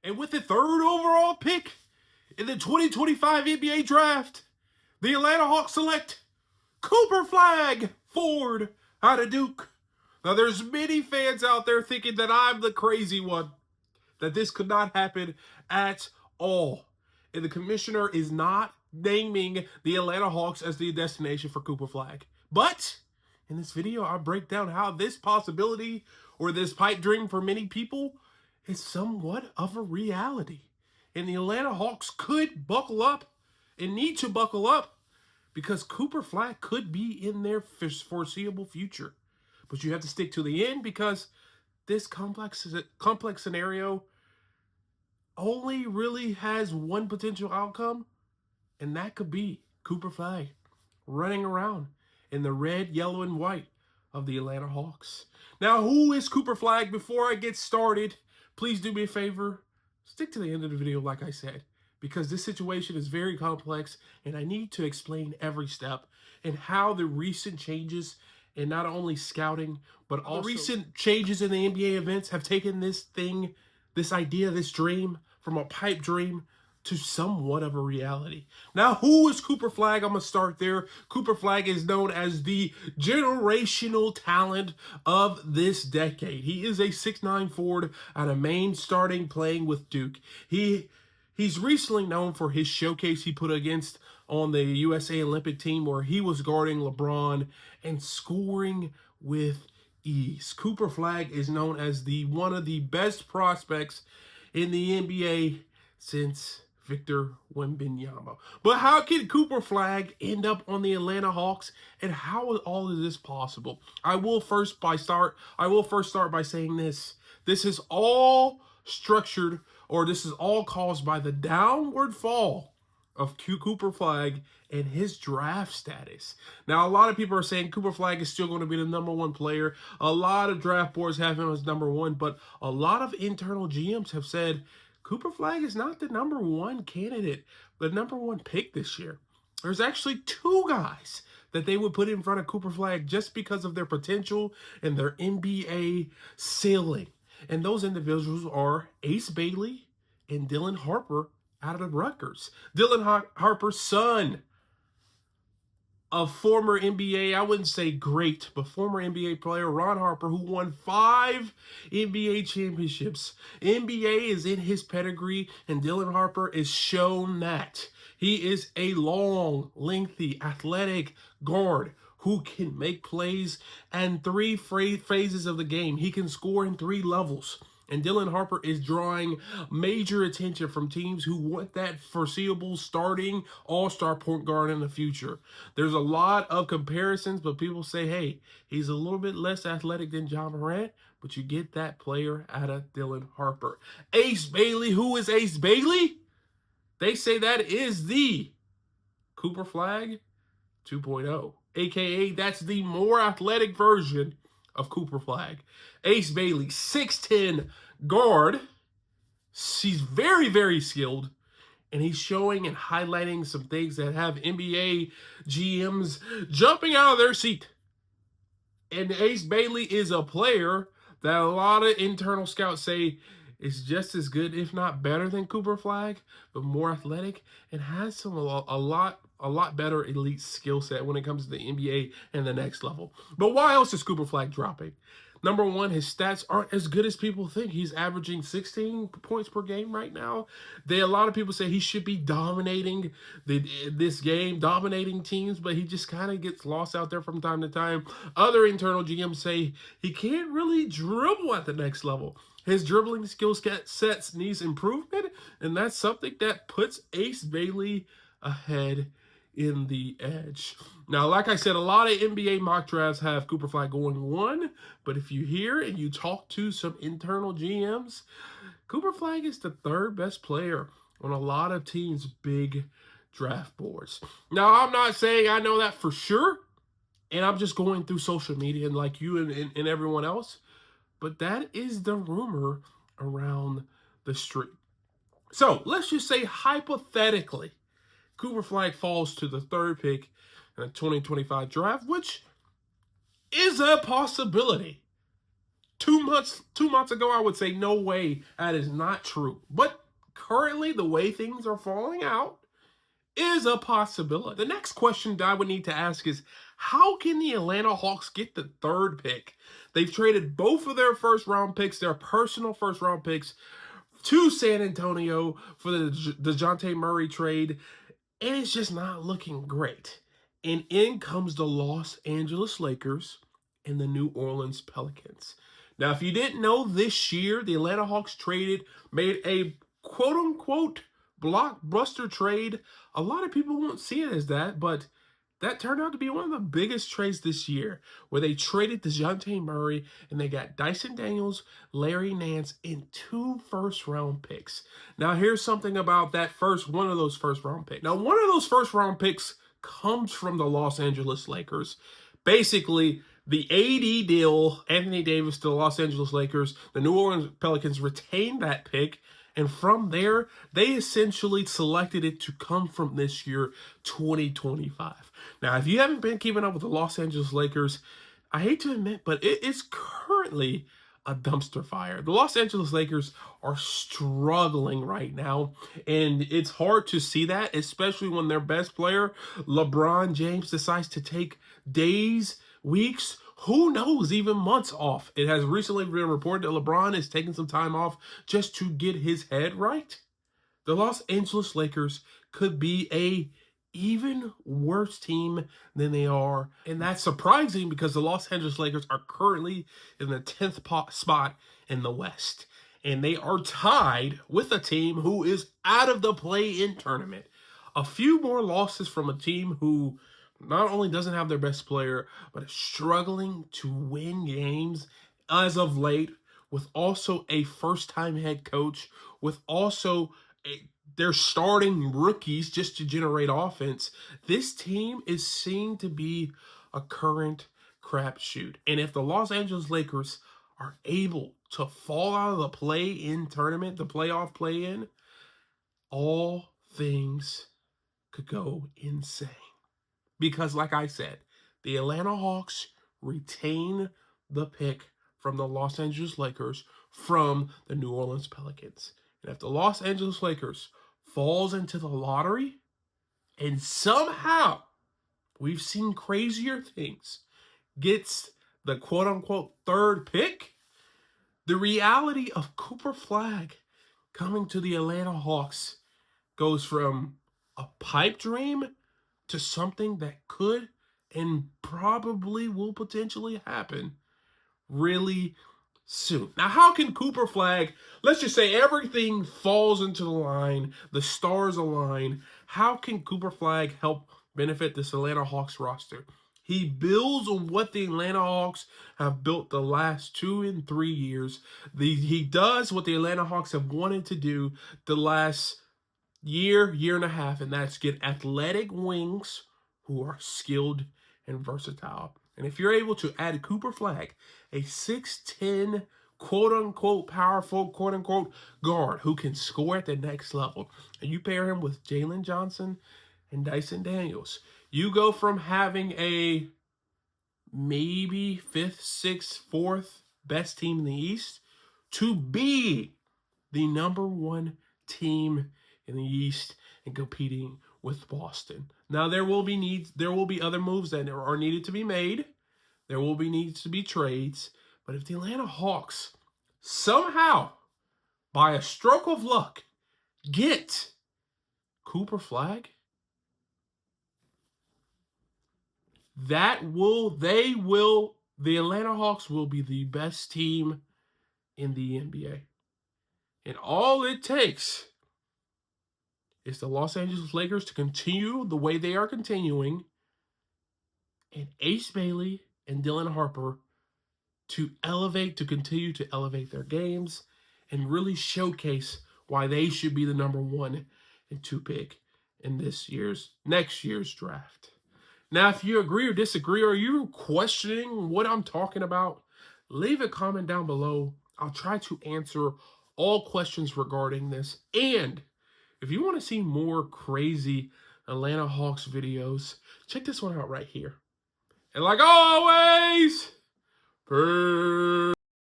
And with the third overall pick in the 2025 NBA draft, the Atlanta Hawks select Cooper Flagg Ford out of Duke. Now, there's many fans out there thinking that I'm the crazy one, that this could not happen at all. And the commissioner is not naming the Atlanta Hawks as the destination for Cooper Flagg. But in this video, I'll break down how this possibility or this pipe dream for many people is somewhat of a reality. And the Atlanta Hawks could buckle up and need to buckle up because Cooper Flagg could be in their foreseeable future. But you have to stick to the end because this complex scenario only really has one potential outcome, and that could be Cooper Flagg running around in the red, yellow, and white of the Atlanta Hawks. Now, who is Cooper Flagg? Before I get started, please do me a favor. Stick to the end of the video, like I said, because this situation is very complex, and I need to explain every step and how the recent changes in not only scouting, but also recent changes in the NBA events have taken this thing, this idea, this dream, from a pipe dream to somewhat of a reality. Now, who is Cooper Flagg? I'm going to start there. Cooper Flagg is known as the generational talent of this decade. He is a 6'9" forward out of Maine, starting playing with Duke. He's recently known for his showcase he put against on the USA Olympic team where he was guarding LeBron and scoring with ease. Cooper Flagg is known as one of the best prospects in the NBA since Victor Wembanyama. But how can Cooper Flagg end up on the Atlanta Hawks, and how is all of this possible? I will first start by saying this. This is all structured, or this is all caused by the downward fall of Cooper Flagg and his draft status. Now, a lot of people are saying Cooper Flagg is still going to be the #1 player. A lot of draft boards have him as #1, but a lot of internal GMs have said Cooper Flagg is not the #1 candidate, the #1 pick this year. There's actually two guys that they would put in front of Cooper Flagg just because of their potential and their NBA ceiling. And those individuals are Ace Bailey and Dylan Harper out of Rutgers. Dylan Harper's son of former NBA, I wouldn't say great, but former NBA player Ron Harper, who won 5 NBA championships. NBA is in his pedigree, and Dylan Harper is shown that. He is a long, lengthy, athletic guard who can make plays and 3 phases of the game. He can score in 3 levels. And Dylan Harper is drawing major attention from teams who want that foreseeable starting all-star point guard in the future. There's a lot of comparisons, but people say, hey, he's a little bit less athletic than John Morant, but you get that player out of Dylan Harper. Ace Bailey, who is Ace Bailey? They say that is the Cooper Flagg 2.0, a.k.a. that's the more athletic version of Cooper Flagg. Ace Bailey, 6'10" guard. He's very, very skilled, and he's showing and highlighting some things that have NBA GMs jumping out of their seat. And Ace Bailey is a player that a lot of internal scouts say is just as good, if not better, than Cooper Flagg, but more athletic and has a lot better elite skill set when it comes to the NBA and the next level. But why else is Cooper Flagg dropping? #1, his stats aren't as good as people think. He's averaging 16 points per game right now. A lot of people say he should be dominating this game, dominating teams, but he just kind of gets lost out there from time to time. Other internal GMs say he can't really dribble at the next level. His dribbling skill sets needs improvement, and that's something that puts Ace Bailey ahead in the edge. Now, like I said, a lot of NBA mock drafts have Cooper Flagg going 1, but if you hear and you talk to some internal GMs, Cooper Flagg is the 3rd best player on a lot of teams' big draft boards. Now, I'm not saying I know that for sure, and I'm just going through social media and like you and everyone else, but that is the rumor around the street. So let's just say hypothetically, Cooper Flagg falls to the 3rd pick in the 2025 draft, which is a possibility. 2 months ago, I would say no way, that is not true. But currently, the way things are falling out is a possibility. The next question that I would need to ask is, how can the Atlanta Hawks get the third pick? They've traded both of their first round picks, their personal first round picks, to San Antonio for the DeJounte Murray trade, and it's just not looking great. And in comes the Los Angeles Lakers and the New Orleans Pelicans. Now, if you didn't know, this year the Atlanta Hawks made a quote-unquote blockbuster trade. A lot of people won't see it as that, but that turned out to be one of the biggest trades this year, where they traded DeJounte Murray and they got Dyson Daniels, Larry Nance, and 2 first-round picks. Now, here's something about one of those first-round picks. Now, one of those first-round picks comes from the Los Angeles Lakers. Basically, the AD deal, Anthony Davis to the Los Angeles Lakers, the New Orleans Pelicans retained that pick, and from there, they essentially selected it to come from this year, 2025. Now, if you haven't been keeping up with the Los Angeles Lakers, I hate to admit, but it is currently a dumpster fire. The Los Angeles Lakers are struggling right now, and it's hard to see that, especially when their best player, LeBron James, decides to take days, weeks, who knows, even months off. It has recently been reported that LeBron is taking some time off just to get his head right. The Los Angeles Lakers could be a even worse team than they are. And that's surprising because the Los Angeles Lakers are currently in the 10th spot in the West. And they are tied with a team who is out of the play-in tournament. A few more losses from a team who not only doesn't have their best player, but is struggling to win games as of late, with also a first-time head coach, with also they're starting rookies just to generate offense. This team is seen to be a current crapshoot. And if the Los Angeles Lakers are able to fall out of the play-in tournament, the playoff play-in, all things could go insane. Because, like I said, the Atlanta Hawks retain the pick from the Los Angeles Lakers from the New Orleans Pelicans. And if the Los Angeles Lakers falls into the lottery, and somehow, we've seen crazier things, gets the quote-unquote third pick, the reality of Cooper Flagg coming to the Atlanta Hawks goes from a pipe dream to something that could and probably will potentially happen really soon. Now, how can Cooper Flagg, let's just say everything falls into the line, the stars align, how can Cooper Flagg help benefit this Atlanta Hawks roster? He builds on what the Atlanta Hawks have built the last 2 and 3 years. He does what the Atlanta Hawks have wanted to do the last year and a half, and that's get athletic wings who are skilled and versatile. And if you're able to add Cooper Flagg, a 6'10", quote-unquote powerful, quote-unquote guard who can score at the next level, and you pair him with Jalen Johnson and Dyson Daniels, you go from having a maybe 5th, 6th, 4th best team in the East to be the #1 team in the East and competing with Boston. Now, there will be other moves that are needed to be made. There will be needs to be trades. But if the Atlanta Hawks somehow, by a stroke of luck, get Cooper Flagg, the Atlanta Hawks will be the best team in the NBA. And all it takes is the Los Angeles Lakers to continue the way they are continuing, and Ace Bailey and Dylan Harper to continue to elevate their games and really showcase why they should be the #1 and 2 pick in next year's draft. Now, if you agree or disagree, or you're questioning what I'm talking about, leave a comment down below. I'll try to answer all questions regarding this. And if you want to see more crazy Atlanta Hawks videos, check this one out right here. And like always, peace.